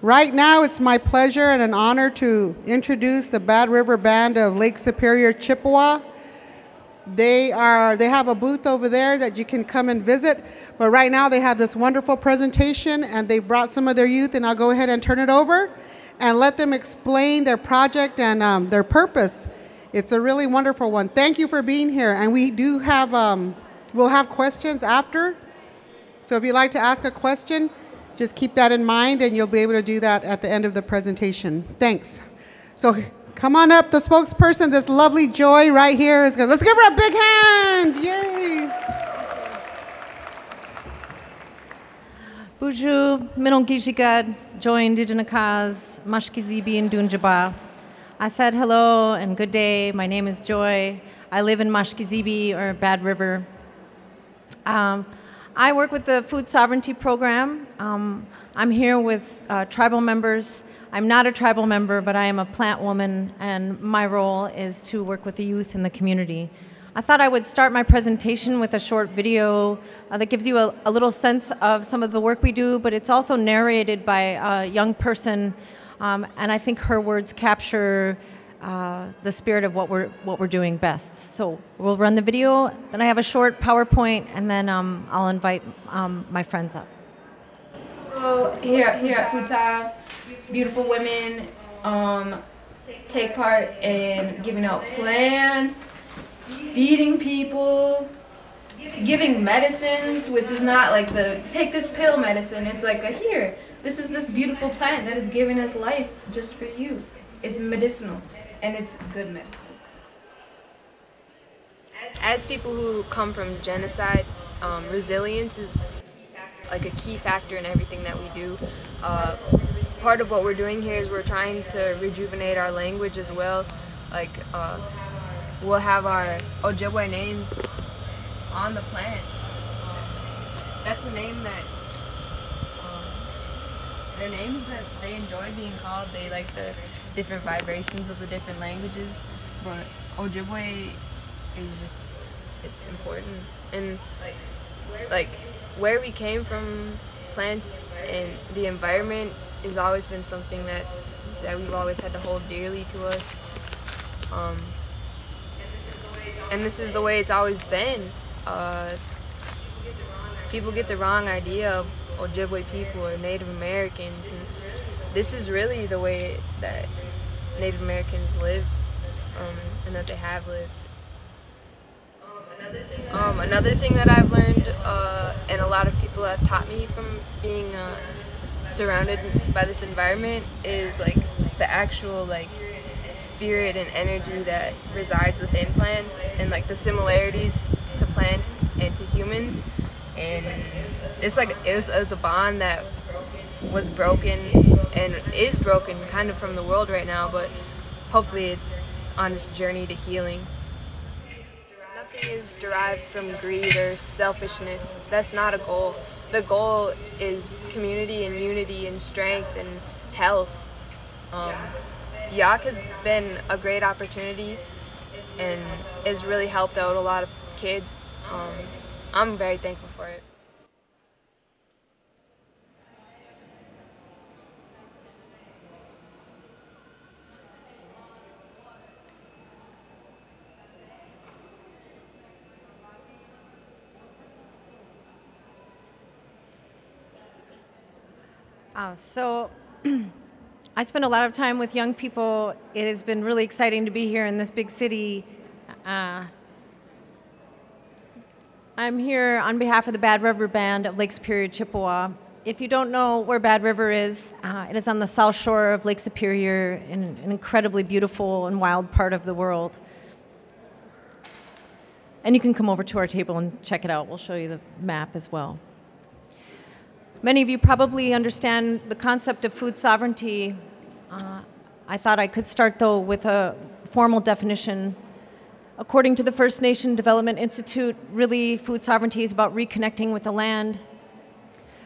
Right now, it's my pleasure and an honor to introduce the Bad River Band of Lake Superior, Chippewa. They have a booth over there that you can come and visit, but right now they have this wonderful presentation and they brought some of their youth, and I'll go ahead and turn it over and let them explain their project and their purpose. It's a really wonderful one. Thank you for being here, and we do have, we'll have questions after, so if you'd like to ask a question, just keep that in mind, and you'll be able to do that at the end of the presentation. Thanks. So come on up, the spokesperson, this lovely Joy right here is good. Let's give her a big hand. Yay. Bonjour, Minon Gijigad, Joy Indigenakaz, Mashkizibi and Dunjaba. I said hello and good day. My name is Joy. I live in Mashkizibi or Bad River. I work with the Food Sovereignty Program. I'm here with tribal members. I'm not a tribal member, but I am a plant woman, and my role is to work with the youth in the community. I thought I would start my presentation with a short video that gives you a little sense of some of the work we do, but it's also narrated by a young person, and I think her words capture the spirit of what we're doing best. So we'll run the video, then I have a short PowerPoint, and then I'll invite my friends up. So here at Food Sov, beautiful women take part in giving out plants, feeding people, giving medicines, which is not like the take this pill medicine. It's like here, this is this beautiful plant that is giving us life just for you. It's medicinal. And it's good medicine. As people who come from genocide, resilience is like a key factor in everything that we do. Part of what we're doing here is we're trying to rejuvenate our language as well. Like we'll have our Ojibwe names on the plants. That's the name that they're names that they enjoy being called. They like the different vibrations of the different languages, but Ojibwe is just, it's important. And like where we came from, plants and the environment has always been something that we've always had to hold dearly to us. And this is the way it's always been. People get the wrong idea of Ojibwe people or Native Americans, and this is really the way that Native Americans live, and that they have lived. Another thing that I've learned, and a lot of people have taught me from being surrounded by this environment, is like the actual like spirit and energy that resides within plants, and like the similarities to plants and to humans. And it's like it was a bond that was broken and is broken kind of from the world right now, but hopefully it's on its journey to healing. Nothing is derived from greed or selfishness. That's not a goal. The goal is community and unity and strength and health. Yak has been a great opportunity and has really helped out a lot of kids. I'm very thankful for it. So I spend a lot of time with young people. It has been really exciting to be here in this big city. I'm here on behalf of the Bad River Band of Lake Superior, Chippewa. If you don't know where Bad River is, it is on the south shore of Lake Superior in an incredibly beautiful and wild part of the world. And you can come over to our table and check it out. We'll show you the map as well. Many of you probably understand the concept of food sovereignty. I thought I could start, though, with a formal definition. According to the First Nation Development Institute, really, food sovereignty is about reconnecting with the land,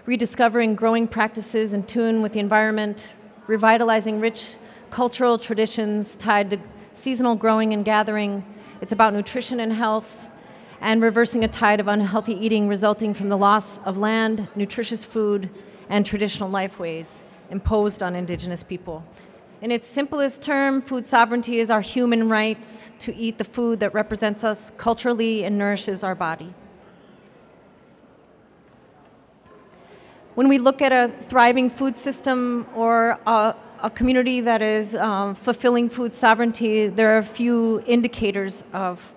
rediscovering growing practices in tune with the environment, revitalizing rich cultural traditions tied to seasonal growing and gathering. It's about nutrition and health, and reversing a tide of unhealthy eating resulting from the loss of land, nutritious food, and traditional lifeways. imposed on Indigenous people. In its simplest term, food sovereignty is our human rights to eat the food that represents us culturally and nourishes our body. When we look at a thriving food system or a community that is fulfilling food sovereignty, there are a few indicators of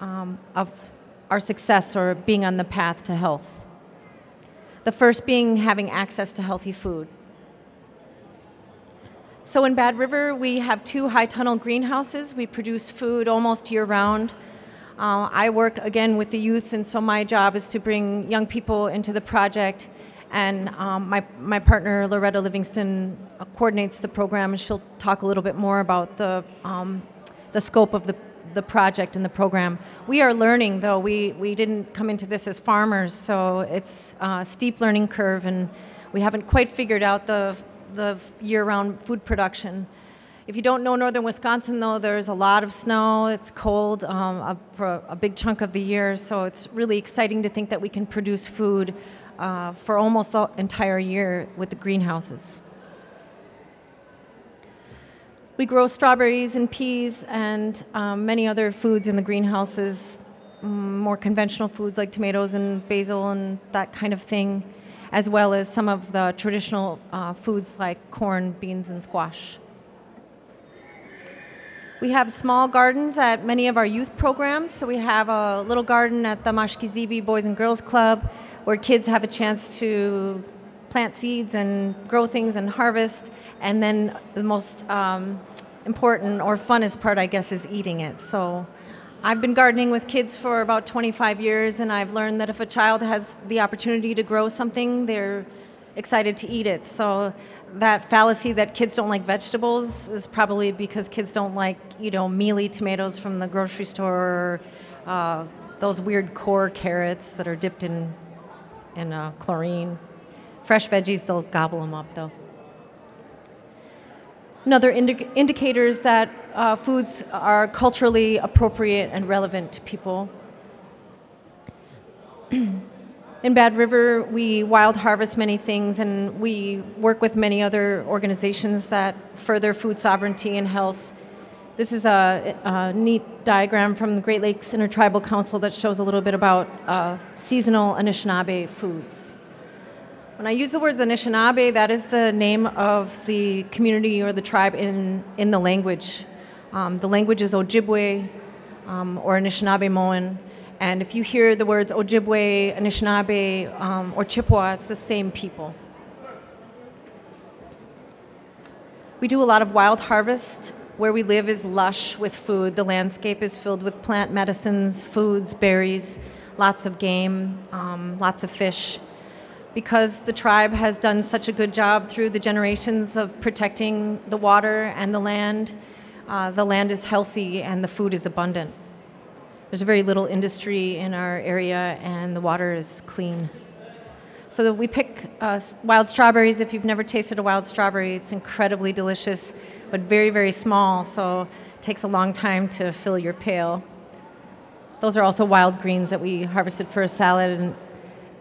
our success or being on the path to health. The first being having access to healthy food. So in Bad River, we have 2 high tunnel greenhouses. We produce food almost year-round. I work, again, with the youth, and so my job is to bring young people into the project. And my partner, Loretta Livingston, coordinates the program, and she'll talk a little bit more about the scope of the project and the program. We are learning, though. We didn't come into this as farmers, so it's a steep learning curve, and we haven't quite figured out the year-round food production. If you don't know northern Wisconsin, though, there's a lot of snow. It's cold for a big chunk of the year, so it's really exciting to think that we can produce food for almost the entire year with the greenhouses. We grow strawberries and peas and many other foods in the greenhouses, more conventional foods like tomatoes and basil and that kind of thing, as well as some of the traditional foods like corn, beans, and squash. We have small gardens at many of our youth programs. So we have a little garden at the Mashkizibi Boys and Girls Club where kids have a chance to plant seeds and grow things and harvest. And then the most important or funnest part, I guess, is eating it. So I've been gardening with kids for about 25 years, and I've learned that if a child has the opportunity to grow something, they're excited to eat it. So that fallacy that kids don't like vegetables is probably because kids don't like, mealy tomatoes from the grocery store, or those weird core carrots that are dipped in chlorine. Fresh veggies, they'll gobble them up, though. Another indicators that foods are culturally appropriate and relevant to people. In Bad River, we wild harvest many things, and we work with many other organizations that further food sovereignty and health. This is a neat diagram from the Great Lakes Intertribal Council that shows a little bit about seasonal Anishinaabe foods. When I use the words Anishinaabe, that is the name of the community or the tribe in the language. The language is Ojibwe or Anishinaabe-Moan. And if you hear the words Ojibwe, Anishinaabe, or Chippewa, it's the same people. We do a lot of wild harvest. Where we live is lush with food. The landscape is filled with plant medicines, foods, berries, lots of game, lots of fish. Because the tribe has done such a good job through the generations of protecting the water and the land is healthy and the food is abundant. There's very little industry in our area, and the water is clean. So that we pick wild strawberries. If you've never tasted a wild strawberry, it's incredibly delicious, but very, very small, so it takes a long time to fill your pail. Those are also wild greens that we harvested for a salad,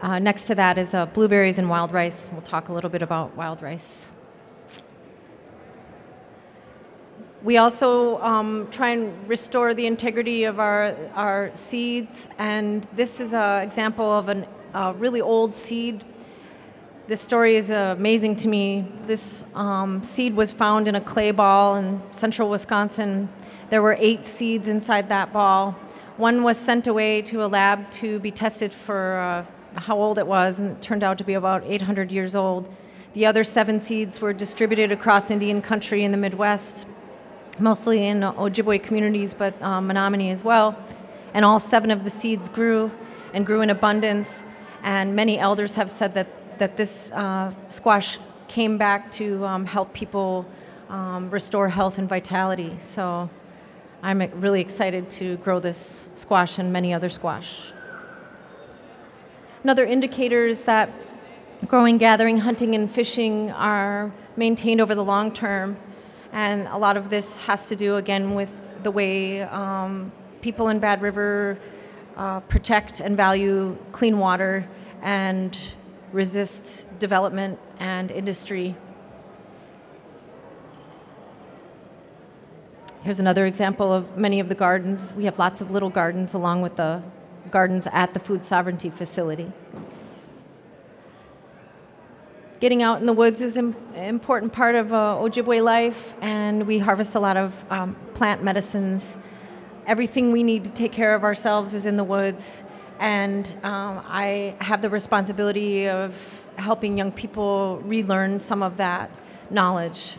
and next to that is blueberries and wild rice. We'll talk a little bit about wild rice. We also try and restore the integrity of our seeds, and this is an example of a really old seed. This story is amazing to me. This seed was found in a clay ball in central Wisconsin. There were 8 seeds inside that ball. One was sent away to a lab to be tested for how old it was, and it turned out to be about 800 years old. The other 7 seeds were distributed across Indian country in the Midwest, mostly in Ojibwe communities, but Manoominike as well. And all 7 of the seeds grew and grew in abundance. And many elders have said that this squash came back to help people restore health and vitality. So I'm really excited to grow this squash and many other squash. Another indicator is that growing, gathering, hunting, and fishing are maintained over the long term. And a lot of this has to do, again, with the way people in Bad River protect and value clean water and resist development and industry. Here's another example of many of the gardens. We have lots of little gardens along with the gardens at the food sovereignty facility. Getting out in the woods is an important part of Ojibwe life, and we harvest a lot of plant medicines. Everything we need to take care of ourselves is in the woods, and I have the responsibility of helping young people relearn some of that knowledge,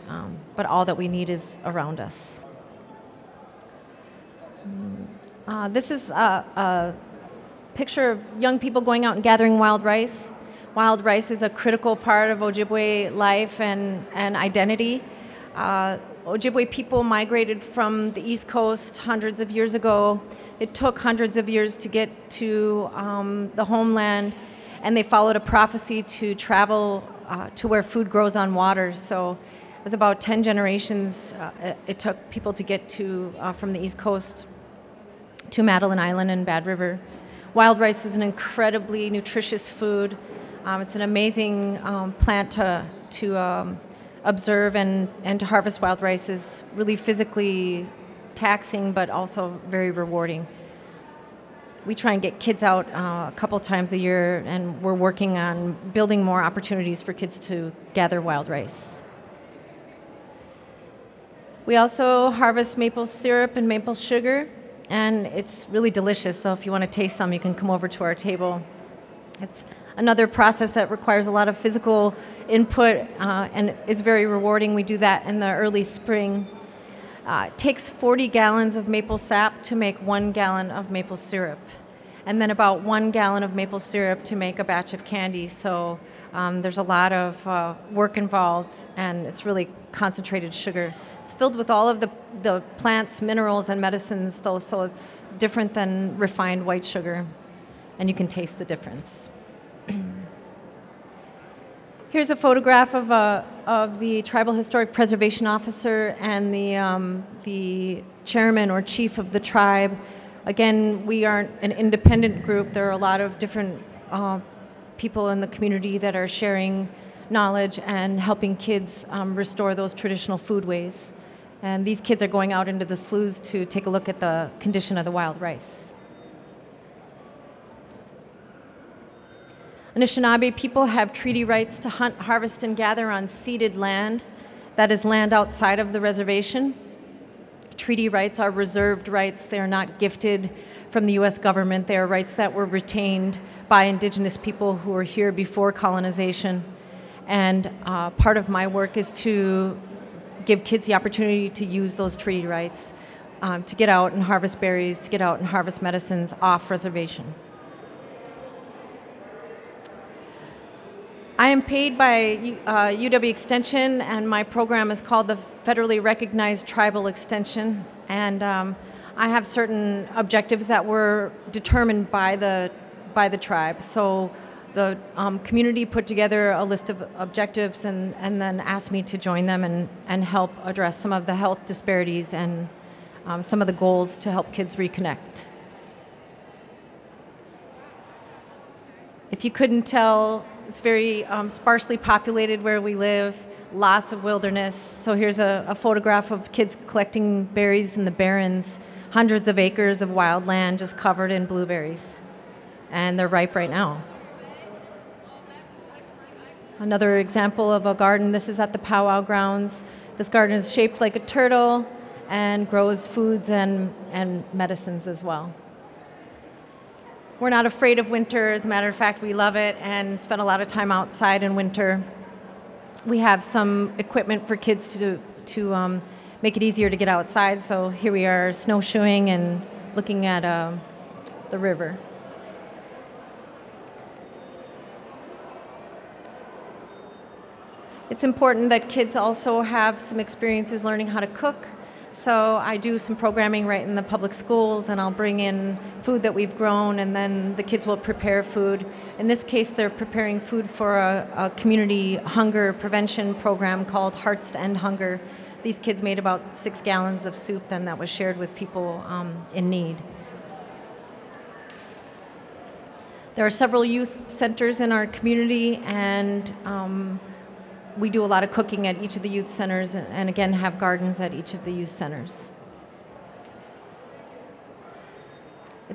but all that we need is around us. This is a picture of young people going out and gathering wild rice. Wild rice is a critical part of Ojibwe life and identity. Ojibwe people migrated from the East Coast hundreds of years ago. It took hundreds of years to get to the homeland, and they followed a prophecy to travel to where food grows on water. So it was about 10 generations it took people to get to from the East Coast to Madeline Island and Bad River. Wild rice is an incredibly nutritious food. It's an amazing plant to observe, and to harvest wild rice is really physically taxing, but also very rewarding. We try and get kids out a couple times a year, and we're working on building more opportunities for kids to gather wild rice. We also harvest maple syrup and maple sugar, and it's really delicious, so if you want to taste some, you can come over to our table. It's another process that requires a lot of physical input and is very rewarding. We do that in the early spring. It takes 40 gallons of maple sap to make 1 gallon of maple syrup, and then about 1 gallon of maple syrup to make a batch of candy. So there's a lot of work involved, and it's really concentrated sugar. It's filled with all of the plants, minerals, and medicines, though, so it's different than refined white sugar, and you can taste the difference. Here's a photograph of the Tribal Historic Preservation Officer and the chairman or chief of the tribe. Again, we aren't an independent group. There are a lot of different people in the community that are sharing knowledge and helping kids restore those traditional foodways. And these kids are going out into the sloughs to take a look at the condition of the wild rice. Anishinaabe people have treaty rights to hunt, harvest, and gather on ceded land, that is land outside of the reservation. Treaty rights are reserved rights. They are not gifted from the U.S. government. They are rights that were retained by Indigenous people who were here before colonization. And part of my work is to give kids the opportunity to use those treaty rights, to get out and harvest berries, to get out and harvest medicines off reservation. I am paid by UW Extension, and my program is called the Federally Recognized Tribal Extension. And I have certain objectives that were determined by the tribe. So the community put together a list of objectives and then asked me to join them and help address some of the health disparities and some of the goals to help kids reconnect. If you couldn't tell, it's very sparsely populated where we live, lots of wilderness. So here's a photograph of kids collecting berries in the barrens, hundreds of acres of wild land just covered in blueberries. And they're ripe right now. Another example of a garden, this is at the powwow grounds. This garden is shaped like a turtle and grows foods and medicines as well. We're not afraid of winter. As a matter of fact, we love it and spend a lot of time outside in winter. We have some equipment for kids to make it easier to get outside. So here we are snowshoeing and looking at the river. It's important that kids also have some experiences learning how to cook. So I do some programming right in the public schools, and I'll bring in food that we've grown, and then the kids will prepare food. In this case, they're preparing food for a community hunger prevention program called Hearts to End Hunger. These kids made about 6 gallons of soup then that was shared with people in need. There are several youth centers in our community, and we do a lot of cooking at each of the youth centers, and again have gardens at each of the youth centers.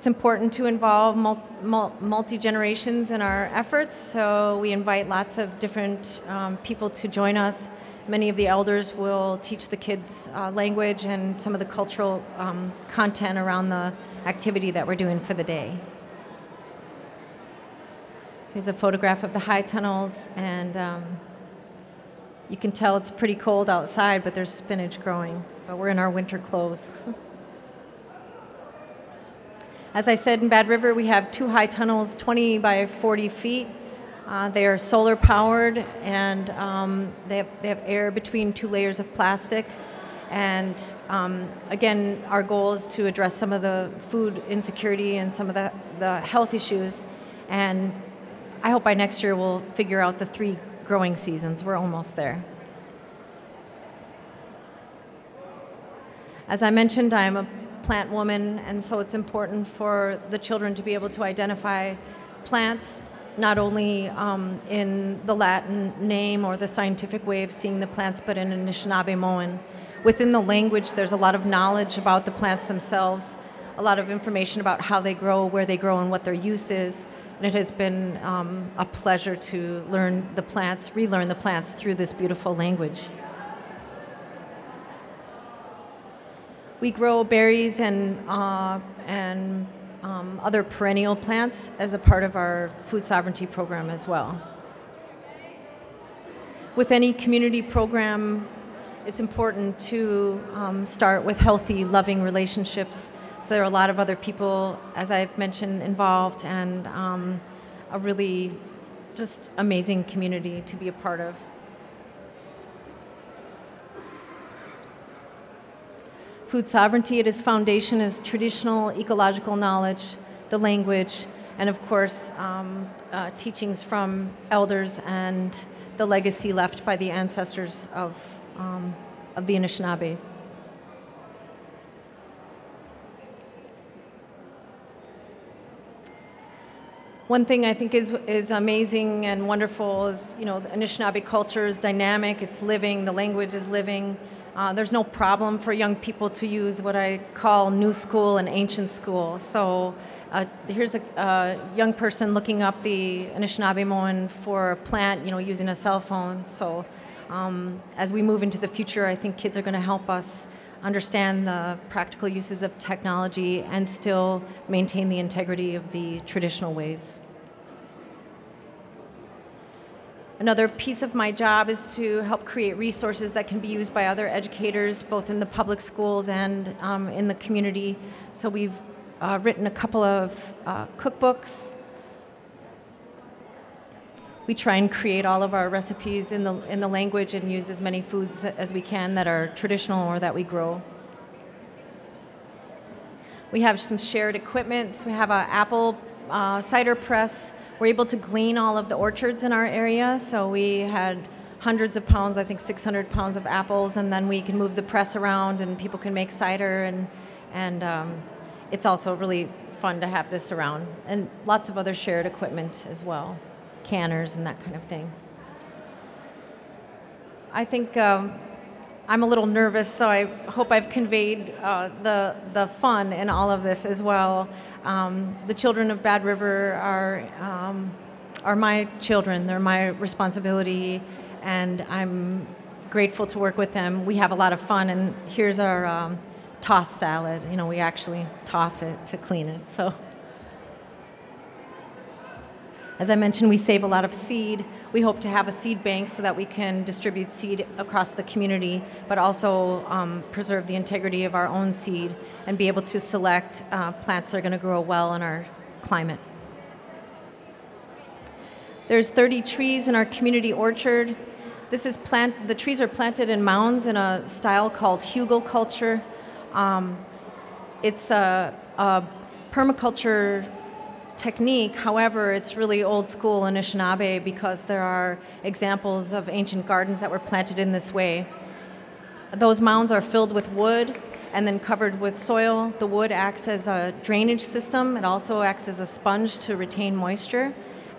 It's important to involve multi-generations in our efforts, so we invite lots of different people to join us. Many of the elders will teach the kids language and some of the cultural content around the activity that we're doing for the day. Here's a photograph of the high tunnels, and you can tell it's pretty cold outside, but there's spinach growing, but we're in our winter clothes. As I said, in Bad River, we have 2 high tunnels, 20 by 40 feet. They are solar powered, and they have air between 2 layers of plastic. And again, our goal is to address some of the food insecurity and some of the health issues. And I hope by next year we'll figure out the 3 growing seasons. We're almost there. As I mentioned, I'm a plant woman, and so it's important for the children to be able to identify plants, not only in the Latin name or the scientific way of seeing the plants, but in Anishinaabemowin. Within the language, there's a lot of knowledge about the plants themselves, a lot of information about how they grow, where they grow, and what their use is. And it has been a pleasure to learn the plants, relearn the plants through this beautiful language. We grow berries and other perennial plants as a part of our food sovereignty program as well. With any community program, it's important to start with healthy, loving relationships. So there are a lot of other people, as I've mentioned, involved, and a really just amazing community to be a part of. Food sovereignty, at its foundation, is traditional ecological knowledge, the language, and of course, teachings from elders and the legacy left by the ancestors of the Anishinaabe. One thing I think is amazing and wonderful is, the Anishinaabe culture is dynamic, it's living, the language is living. There's no problem for young people to use what I call new school and ancient school. So here's a young person looking up the Anishinaabemowin for a plant, using a cell phone. So as we move into the future, I think kids are going to help us understand the practical uses of technology and still maintain the integrity of the traditional ways. Another piece of my job is to help create resources that can be used by other educators, both in the public schools and in the community. So we've written a couple of cookbooks. We try and create all of our recipes in the language and use as many foods as we can that are traditional or that we grow. We have some shared equipment. So we have an apple cider press. We're able to glean all of the orchards in our area, so we had hundreds of pounds, I think 600 pounds of apples, and then we can move the press around and people can make cider, and it's also really fun to have this around. And lots of other shared equipment as well, canners and that kind of thing. I think I'm a little nervous, so I hope I've conveyed the fun in all of this as well. The children of Bad River are my children. They're my responsibility, and I'm grateful to work with them. We have a lot of fun, and here's our tossed salad. We actually toss it to clean it. So, as I mentioned, we save a lot of seed. We hope to have a seed bank so that we can distribute seed across the community, but also preserve the integrity of our own seed and be able to select plants that are going to grow well in our climate. There's 30 trees in our community orchard. The trees are planted in mounds in a style called hugel culture. It's a permaculture technique. However, it's really old school Anishinaabe because there are examples of ancient gardens that were planted in this way. Those mounds are filled with wood and then covered with soil. The wood acts as a drainage system. It also acts as a sponge to retain moisture.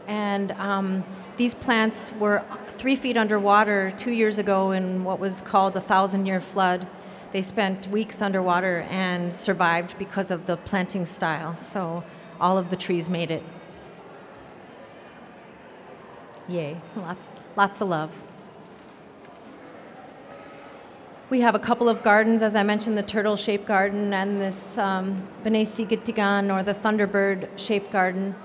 And these plants were 3 feet underwater 2 years ago in what was called a 1,000-year flood. they spent weeks underwater and survived because of the planting style. So all of the trees made it. Yay, lots of love. We have a couple of gardens, as I mentioned, the turtle-shaped garden and this B'nai Sigitigan, or the Thunderbird-shaped garden.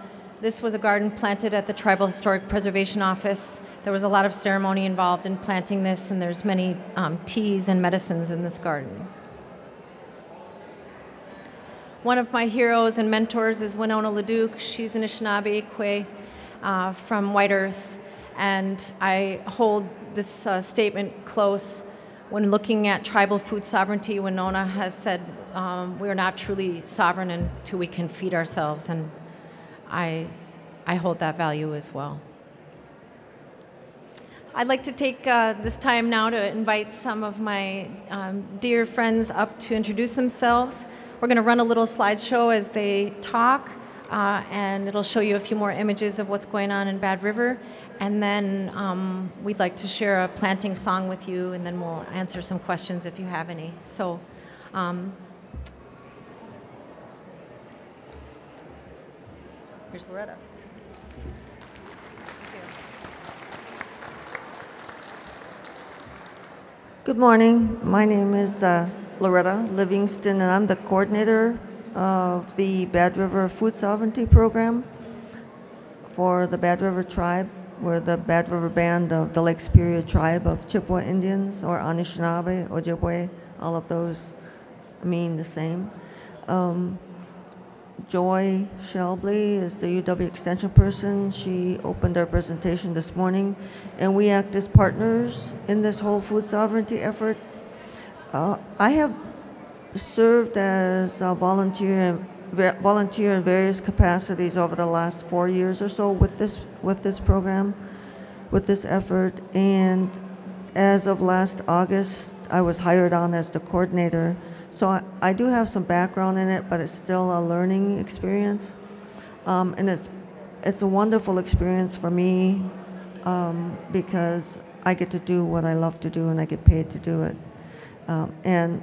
This was a garden planted at the Tribal Historic Preservation Office. There was a lot of ceremony involved in planting this, and there's many teas and medicines in this garden. One of my heroes and mentors is Winona Laduke. She's an Anishinaabe Kwe from White Earth, and I hold this statement close. When looking at tribal food sovereignty, Winona has said we're not truly sovereign until we can feed ourselves, and I hold that value as well. I'd like to take this time now to invite some of my dear friends up to introduce themselves. We're going to run a little slideshow as they talk, and it'll show you a few more images of what's going on in Bad River. And then we'd like to share a planting song with you, and then we'll answer some questions if you have any. So, here's Loretta. Good morning. My name is Loretta Livingston, and I'm the coordinator of the Bad River Food Sovereignty Program for the Bad River Tribe. We're the Bad River Band of the Lake Superior Tribe of Chippewa Indians, or Anishinaabe, Ojibwe. All of those mean the same. Joy Schelble is the UW Extension person. She opened our presentation this morning, and we act as partners in this whole food sovereignty effort. I have served as a volunteer in various capacities over the last 4 years or so with this program, with this effort, and as of last August, I was hired on as the coordinator. So I do have some background in it, but it's still a learning experience, and it's a wonderful experience for me because I get to do what I love to do and I get paid to do it. And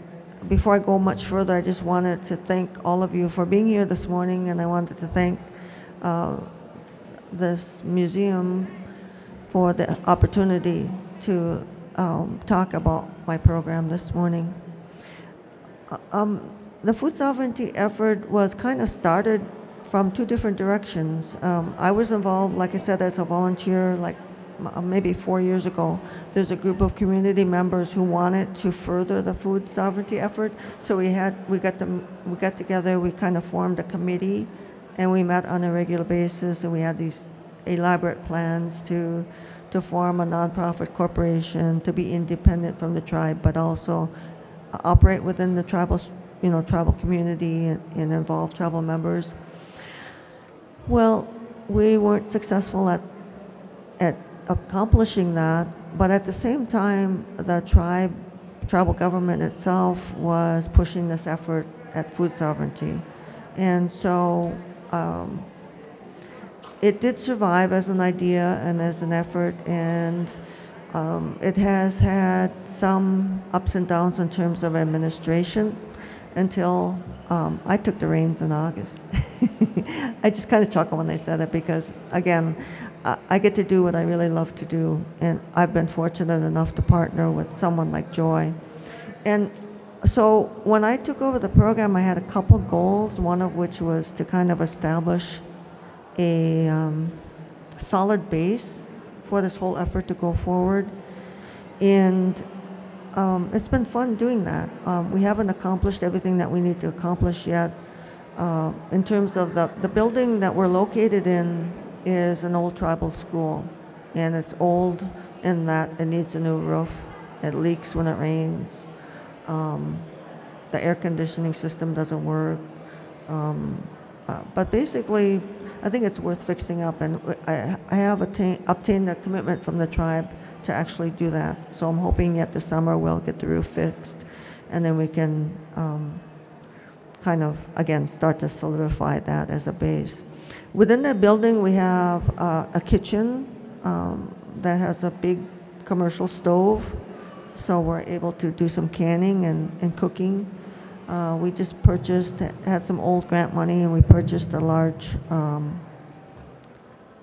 before I go much further, I just wanted to thank all of you for being here this morning, and I wanted to thank this museum for the opportunity to talk about my program this morning. The food sovereignty effort was kind of started from two different directions. I was involved, like I said, as a volunteer, like maybe 4 years ago. There's a group of community members who wanted to further the food sovereignty effort. So we got together, we kind of formed a committee, and we met on a regular basis, and we had these elaborate plans to form a nonprofit corporation, to be independent from the tribe, but also operate within the tribal community and involve tribal members. Well, we weren't successful at accomplishing that, but at the same time, the tribal government itself was pushing this effort at food sovereignty. And so it did survive as an idea and as an effort, and it has had some ups and downs in terms of administration until I took the reins in August. I just kind of chuckle when they said it because, again, I get to do what I really love to do, and I've been fortunate enough to partner with someone like Joy. And so when I took over the program, I had a couple goals, one of which was to kind of establish a solid base for this whole effort to go forward. And it's been fun doing that. We haven't accomplished everything that we need to accomplish yet. In terms of the building that we're located in is an old tribal school, and it's old in that it needs a new roof. It leaks when it rains. The air conditioning system doesn't work. But basically, I think it's worth fixing up, and I have obtained a commitment from the tribe to actually do that. So I'm hoping yet this summer we'll get the roof fixed, and then we can kind of, again, start to solidify that as a base. Within that building, we have a kitchen that has a big commercial stove, so we're able to do some canning and cooking. We just had some old grant money, and we purchased a large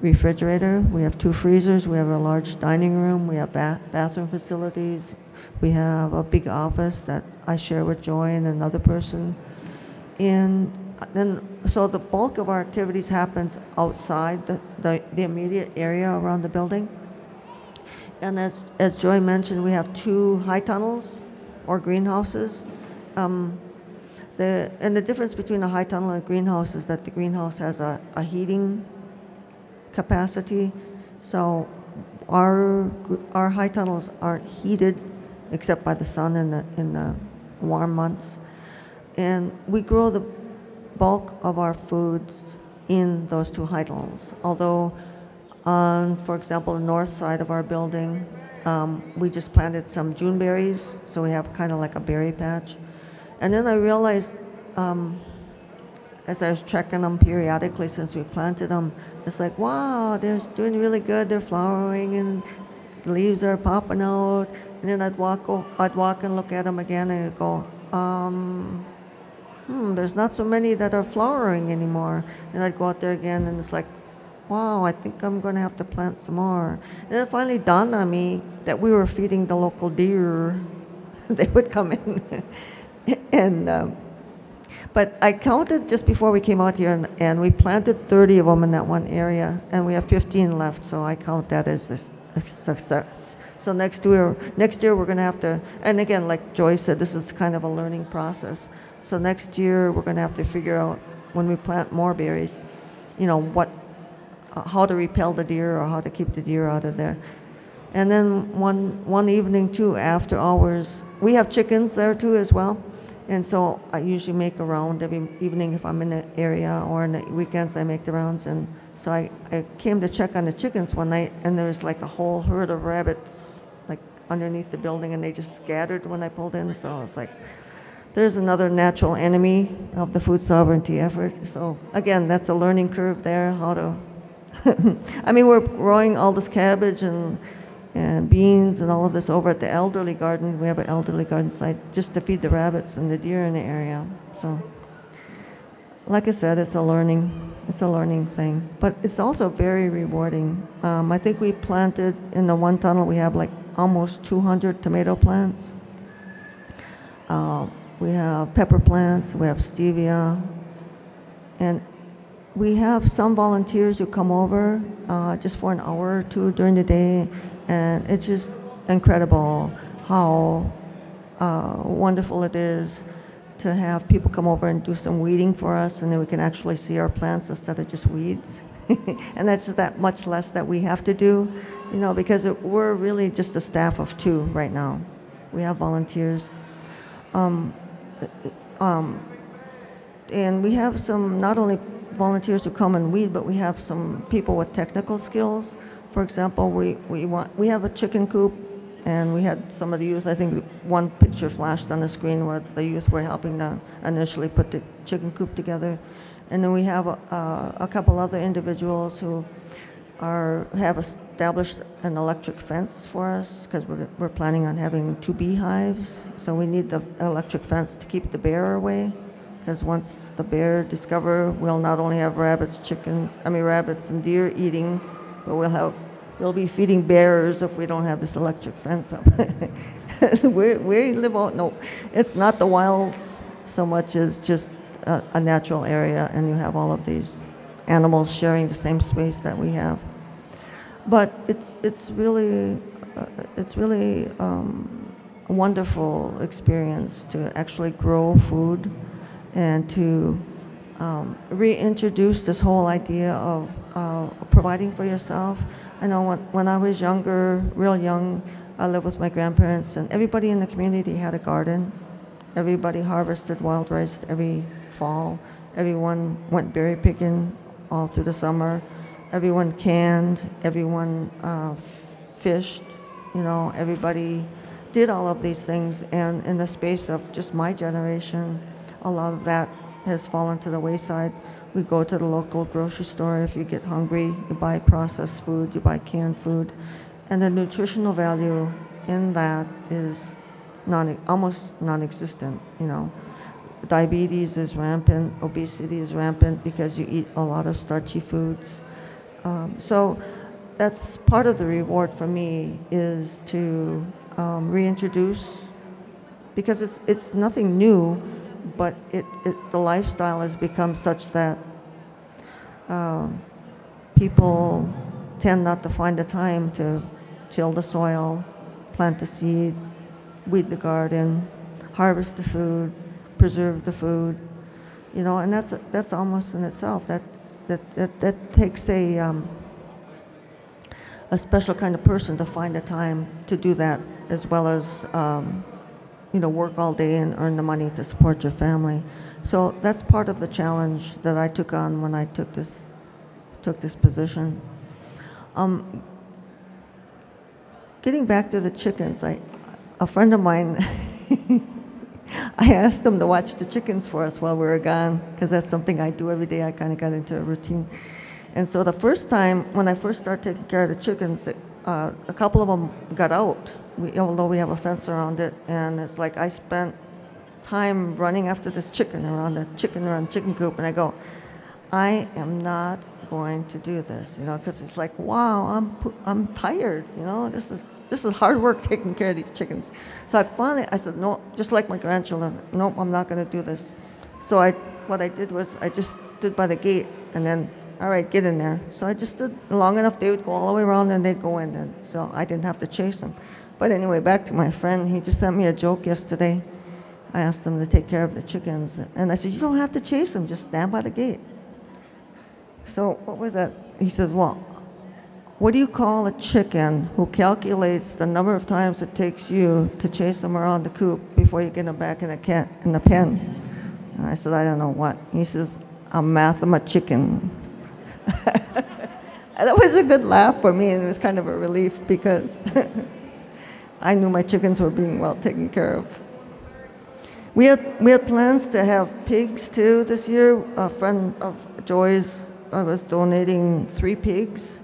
refrigerator. We have 2 freezers. We have a large dining room. We have bathroom facilities. We have a big office that I share with Joy and another person. And then, so the bulk of our activities happens outside the immediate area around the building. And as Joy mentioned, we have 2 high tunnels or greenhouses. And the difference between a high tunnel and a greenhouse is that the greenhouse has a heating capacity. So our high tunnels aren't heated except by the sun in the warm months. And we grow the bulk of our foods in those 2 high tunnels. Although on, for example, the north side of our building, we just planted some June berries, so we have kind of like a berry patch. And then I realized, as I was checking them periodically since we planted them, it's like, wow, they're doing really good. They're flowering and the leaves are popping out. And then I'd walk and look at them again and I'd go, there's not so many that are flowering anymore. And I'd go out there again and it's like, wow, I think I'm going to have to plant some more. And it finally dawned on me that we were feeding the local deer. They would come in. And but I counted just before we came out here, and we planted 30 of them in that one area, and we have 15 left, so I count that as a success. So next year we're going to have to, and again, like Joy said, this is kind of a learning process. So next year we're going to have to figure out, when we plant more berries, how to repel the deer or how to keep the deer out of there. And then one evening too, after hours, we have chickens there too as well. And so I usually make a round every evening if I'm in the area, or on the weekends I make the rounds. And so I came to check on the chickens one night, and there was like a whole herd of rabbits like underneath the building, and they just scattered when I pulled in. So it's like, there's another natural enemy of the food sovereignty effort. So again, that's a learning curve there, how to, I mean, we're growing all this cabbage and beans and all of this over at the elderly garden. We have an elderly garden site just to feed the rabbits and the deer in the area. So, like I said, it's a learning thing, but it's also very rewarding. I think we planted in the one tunnel, we have like almost 200 tomato plants. We have pepper plants, we have stevia, and we have some volunteers who come over just for an hour or 2 during the day. And it's just incredible how wonderful it is to have people come over and do some weeding for us, and then we can actually see our plants instead of just weeds. And that's just that much less that we have to do, because we're really just a staff of 2 right now. We have volunteers. And we have some, not only volunteers who come and weed, but we have some people with technical skills. For example, we have a chicken coop, and we had some of the youth, I think one picture flashed on the screen where the youth were helping to initially put the chicken coop together. And then we have a couple other individuals who have established an electric fence for us, because we're planning on having 2 beehives. So we need the electric fence to keep the bear away, because once the bear discover, we'll not only have rabbits and deer eating, but we'll be feeding bears if we don't have this electric fence up. We live out, no, it's not the wilds so much as just a natural area, and you have all of these animals sharing the same space that we have. But it's really a wonderful experience to actually grow food and to reintroduce this whole idea of providing for yourself. I know when I was younger, real young, I lived with my grandparents, and everybody in the community had a garden. Everybody harvested wild rice every fall. Everyone went berry picking all through the summer. Everyone canned. Everyone fished. Everybody did all of these things. And in the space of just my generation, a lot of that has fallen to the wayside. We go to the local grocery store. If you get hungry, you buy processed food, you buy canned food. And the nutritional value in that is almost non-existent. Diabetes is rampant, obesity is rampant because you eat a lot of starchy foods. So that's part of the reward for me, is to reintroduce, because it's nothing new, but the lifestyle has become such that people tend not to find the time to till the soil, plant the seed, weed the garden, harvest the food, preserve the food, and that's almost in itself. That takes a special kind of person to find the time to do that, as well as work all day and earn the money to support your family. So that's part of the challenge that I took on when I took this position. Getting back to the chickens, a friend of mine, I asked him to watch the chickens for us while we were gone, because that's something I do every day. I kind of got into a routine. And so the first time, when I first started taking care of the chickens, a couple of them got out, although we have a fence around it. And it's like I spent time running after this chicken around the chicken coop, and I go, I am not going to do this, because it's like, wow, I'm tired, this is hard work taking care of these chickens. So I said, no, just like my grandchildren, nope, I'm not going to do this. So what I did was I just stood by the gate, and then, all right, get in there. So I just stood long enough. They would go all the way around, and they'd go in, and so I didn't have to chase them. But anyway, back to my friend. He just sent me a joke yesterday. I asked him to take care of the chickens, and I said, you don't have to chase them, just stand by the gate. So what was that? He says, well, what do you call a chicken who calculates the number of times it takes you to chase them around the coop before you get them back in the pen? And I said, I don't know what. He says, a mathematician. That was a good laugh for me, and it was kind of a relief, because I knew my chickens were being well taken care of. We had plans to have pigs too this year. A friend of Joy's was donating 3 pigs.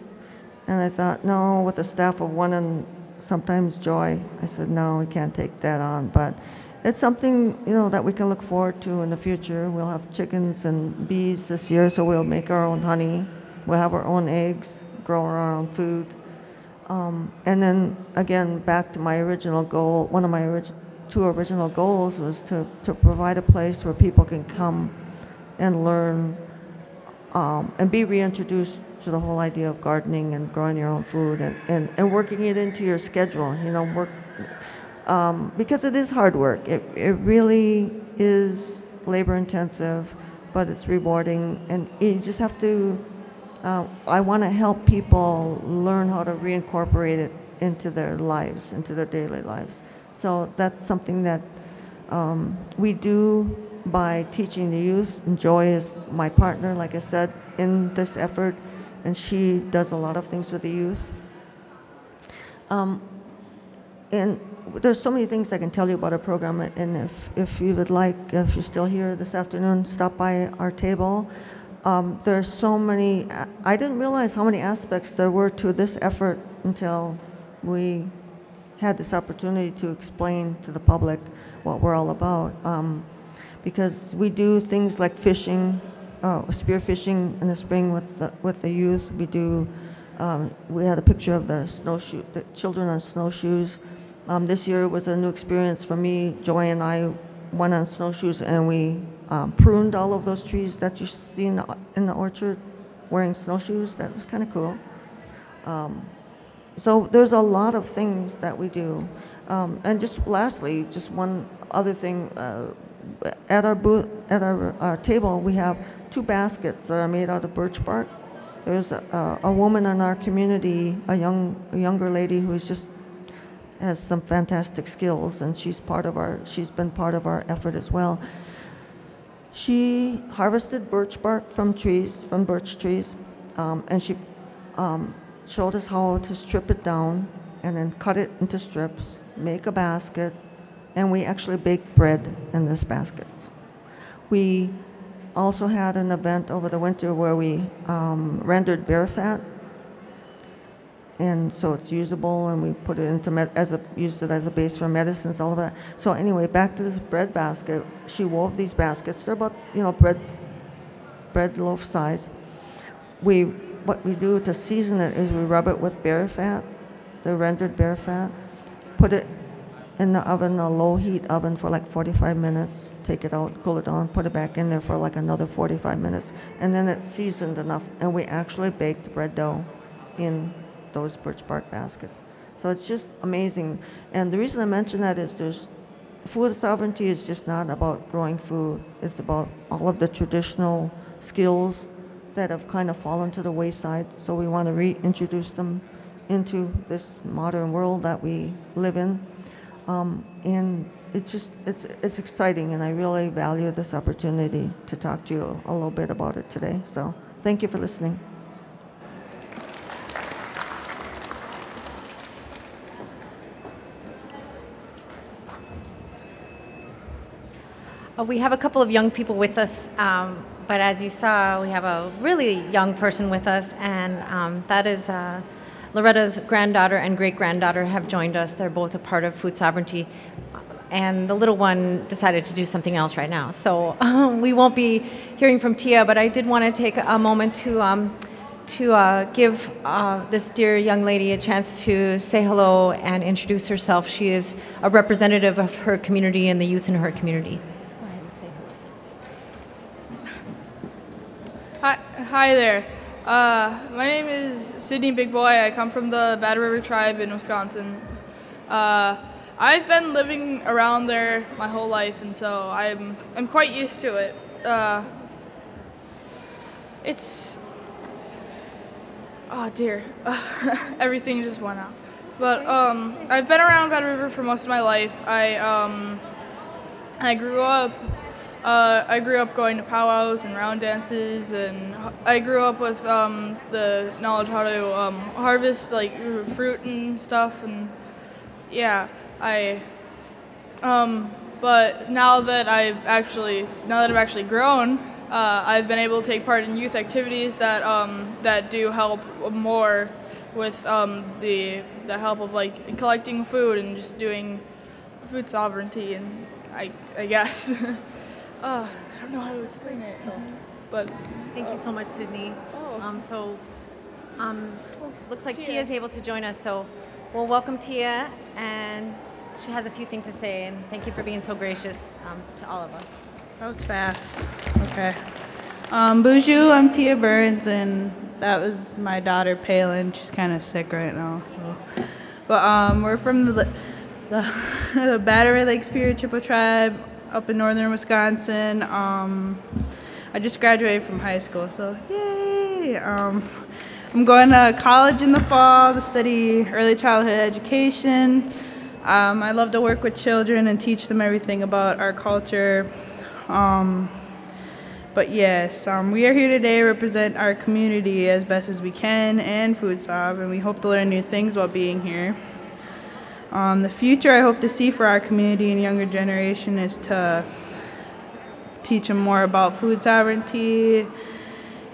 And I thought, no, with a staff of 1 and sometimes Joy, I said, no, we can't take that on. But it's something, that we can look forward to in the future. We'll have chickens and bees this year, so we'll make our own honey. We'll have our own eggs, grow our own food. And then, again, back to my original goal, one of my 2 original goals was to provide a place where people can come and learn and be reintroduced to the whole idea of gardening and growing your own food and working it into your schedule, because it is hard work. It really is labor intensive, but it's rewarding, and you just have to, I want to help people learn how to reincorporate it into their lives, into their daily lives. So that's something that we do by teaching the youth. And Joy is my partner, like I said, in this effort, and she does a lot of things with the youth. And there's so many things I can tell you about our program, and if you would like, if you're still here this afternoon, stop by our table. There's so many, I didn't realize how many aspects there were to this effort until we had this opportunity to explain to the public what we're all about. Because we do things like fishing, spear fishing in the spring with the youth. We do. We had a picture of the children on snowshoes. This year was a new experience for me. Joy and I went on snowshoes, and we pruned all of those trees that you see in the orchard wearing snowshoes. That was kind of cool. So there's a lot of things that we do. And just lastly, just one other thing. At our booth, at our table, we have 2 baskets that are made out of birch bark. There's a woman in our community, a younger lady who has some fantastic skills, and she's been part of our effort as well. She harvested birch bark from birch trees, and she showed us how to strip it down and then cut it into strips, make a basket, and we actually baked bread in these baskets. We also had an event over the winter where we rendered bear fat, and so it's usable, and we put it into used it as a base for medicines, all of that. So anyway, back to this bread basket. She wove these baskets. They're about, bread loaf size. What we do to season it is we rub it with bear fat, the rendered bear fat, put it in the oven, a low heat oven, for like 45 minutes, take it out, cool it down, put it back in there for like another 45 minutes, and then it's seasoned enough, and we actually baked bread dough in those birch bark baskets. So it's just amazing. And the reason I mention that is food sovereignty is just not about growing food. It's about all of the traditional skills that have kind of fallen to the wayside. So we want to reintroduce them into this modern world that we live in. And it's exciting, and I really value this opportunity to talk to you a little bit about it today. So thank you for listening. We have a couple of young people with us, but as you saw, we have a really young person with us, and that is Loretta's granddaughter and great-granddaughter have joined us. They're both a part of Food Sovereignty, and the little one decided to do something else right now. So we won't be hearing from Tia, but I did want to take a moment to give this dear young lady a chance to say hello and introduce herself. She is a representative of her community and the youth in her community. Hi there. My name is Sydnee Bigboy. I come from the Bad River tribe in Wisconsin. I've been living around there my whole life, and so I'm quite used to it. Oh dear, everything just went out. But I've been around Bad River for most of my life. I grew up going to powwows and round dances, and I grew up with the knowledge how to harvest like fruit and stuff, and yeah, but now that I've actually grown, I've been able to take part in youth activities that do help more with the help of like collecting food and just doing food sovereignty, and I guess. I don't know how to explain it, but thank you so much, Sydnee. Looks like Tia is able to join us, so we'll welcome Tia, and she has a few things to say, and thank you for being so gracious to all of us. That was fast. Okay. Bonjour, I'm Tia Burns, and that was my daughter Palin. She's kind of sick right now. So. But we're from the Battery Lake Superior Chippewa tribe up in northern Wisconsin. I just graduated from high school, so yay! I'm going to college in the fall to study early childhood education. I love to work with children and teach them everything about our culture. But yes, we are here today to represent our community as best as we can and Food Sov, and we hope to learn new things while being here. The future I hope to see for our community and younger generation is to teach them more about food sovereignty,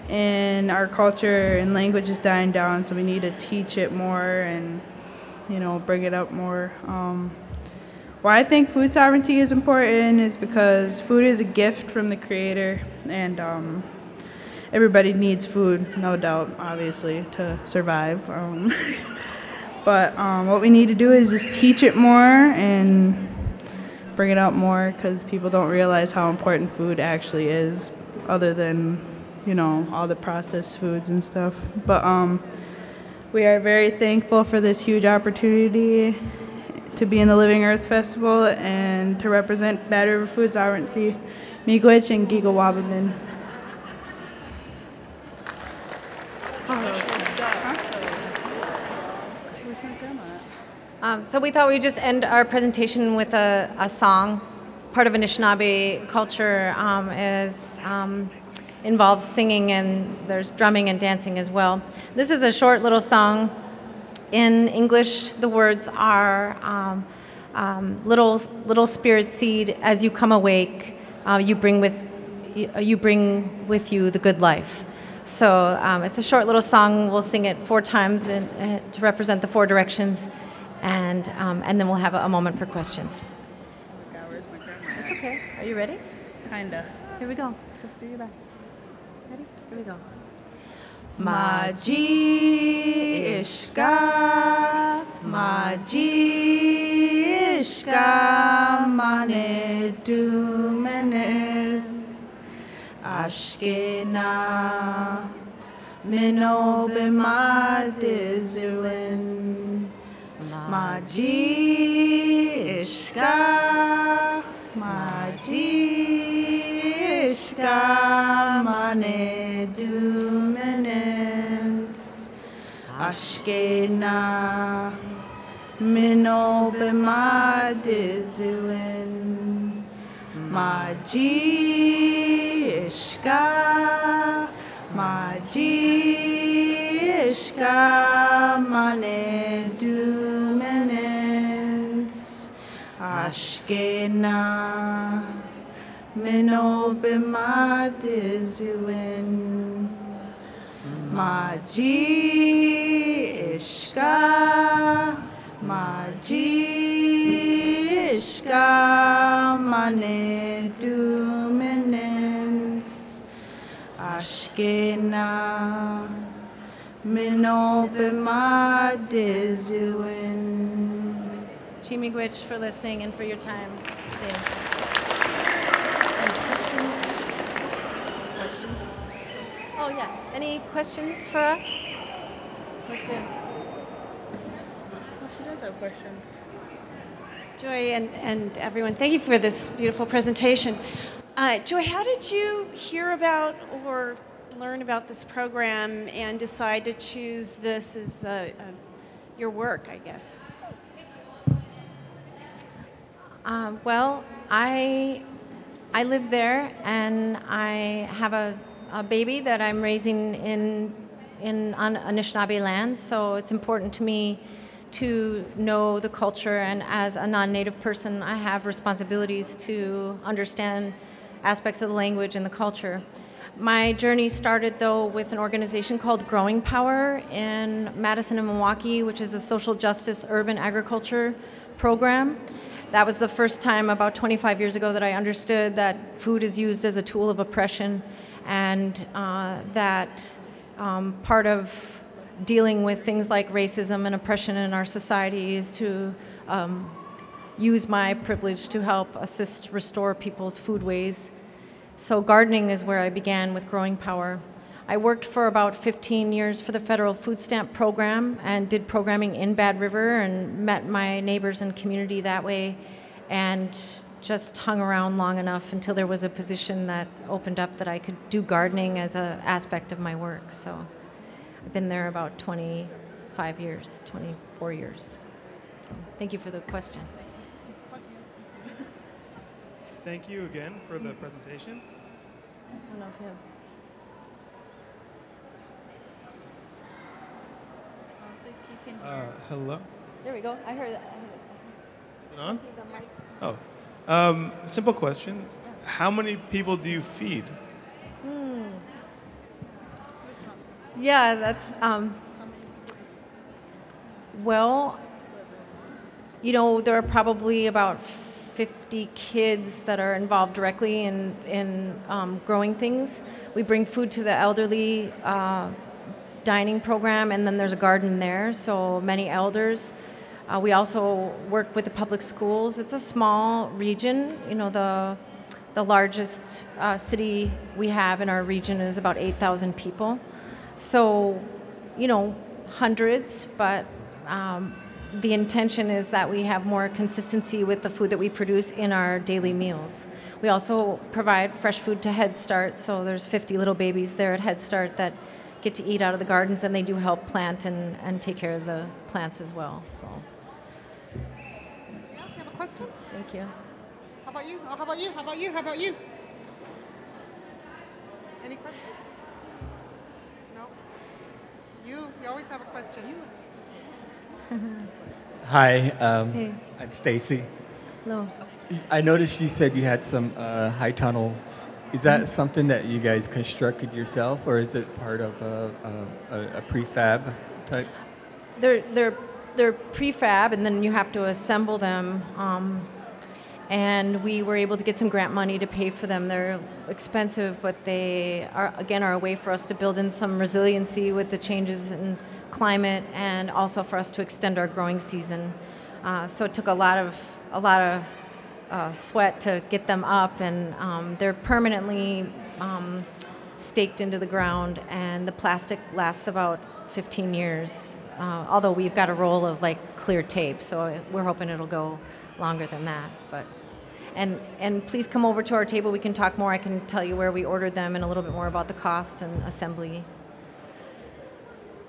and our culture and language is dying down, so we need to teach it more and, bring it up more. Why I think food sovereignty is important is because food is a gift from the Creator, and everybody needs food, no doubt, obviously, to survive. But what we need to do is just teach it more and bring it out more, because people don't realize how important food actually is, other than, all the processed foods and stuff. But we are very thankful for this huge opportunity to be in the Living Earth Festival and to represent Bad River Food Sovereignty, Miigwech and Gigawabamin. So we thought we'd just end our presentation with a song. Part of Anishinaabe culture involves singing, and there's drumming and dancing as well. This is a short little song. In English, the words are little spirit seed, as you come awake, you bring with you the good life. So it's a short little song. We'll sing it 4 times to represent the 4 directions, and then we'll have a moment for questions. Where's my grandma? It's okay. Are you ready? Kinda. Here we go. Just do your best. Ready? Here we go. Maji ishka, Maji ishka, mane dumenes, ashkena, mino b'madizuin, Maji ishka, Maji ishka, mane dumenes, ashkena, mino b'madizuin, Maji ishka, Maji ishka, mane dumenes, ashkena, mino b'madizuin, Maji ishka, Maji ishka, mane dumenes, ashkena, mino b'madizuin. Chimigwich for listening and for your time. Thanks. Any questions? Oh, yeah. Any questions for us? Oh, she does have questions. Joy and everyone, thank you for this beautiful presentation. Joy, how did you hear about or learn about this program and decide to choose this as your work, I guess? Well, I live there, and I have a baby that I'm raising on Anishinaabe lands, so it's important to me to know the culture, and as a non-native person, I have responsibilities to understand aspects of the language and the culture. My journey started, though, with an organization called Growing Power in Madison and Milwaukee, which is a social justice urban agriculture program. That was the first time about 25 years ago that I understood that food is used as a tool of oppression, and that part of dealing with things like racism and oppression in our society is to use my privilege to help assist restore people's foodways. So gardening is where I began with Growing Power. I worked for about 15 years for the federal food stamp program and did programming in Bad River and met my neighbors and community that way, and just hung around long enough until there was a position that opened up that I could do gardening as an aspect of my work. So I've been there about 25 years, 24 years. So thank you for the question. Thank you again for the presentation. I don't know if you have... Hello. There we go. I heard that. Is it on? Oh. Simple question. How many people do you feed? Yeah, that's, well, you know, there are probably about 50 kids that are involved directly in growing things. We bring food to the elderly dining program, and then there's a garden there, so many elders. We also work with the public schools. It's a small region. You know, the largest city we have in our region is about 8,000 people. So, you know, hundreds, but the intention is that we have more consistency with the food that we produce in our daily meals. We also provide fresh food to Head Start, so there's 50 little babies there at Head Start that get to eat out of the gardens, and they do help plant and take care of the plants as well. So. Yes, you have a question? Thank you. How about you? Oh, how about you? How about you? How about you? Any questions? No? You always have a question. Hi, Hey. I'm Stacy. Hello. I noticed you said you had some high tunnels Is that something that you guys constructed yourself, or is it part of a prefab type? They're prefab, and then you have to assemble them. And we were able to get some grant money to pay for them. They're expensive, but they are, again, are a way for us to build in some resiliency with the changes in climate, and also for us to extend our growing season. So it took a lot of sweat to get them up, and they're permanently staked into the ground, and the plastic lasts about 15 years. Although we've got a roll of like clear tape, so we're hoping it'll go longer than that. But and please come over to our table. We can talk more. I can tell you where we ordered them and a little bit more about the cost and assembly.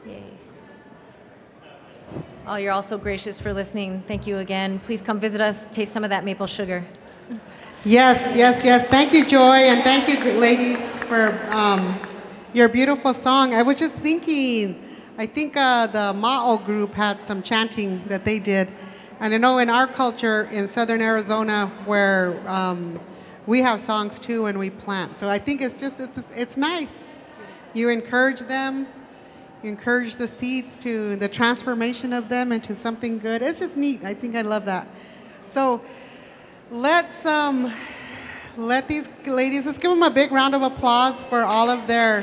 Yay. Oh, you're all so gracious for listening. Thank you again. Please come visit us. Taste some of that maple sugar. Yes, yes, yes. Thank you, Joy, and thank you, ladies, for your beautiful song. I was just thinking, I think the Ma'o group had some chanting that they did. And I know in our culture in southern Arizona, where we have songs too when we plant. So I think it's nice. You encourage them, you encourage the seeds to the transformation of them into something good. It's just neat. I think I love that. So let these ladies, let's give them a big round of applause for all of their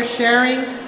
sharing.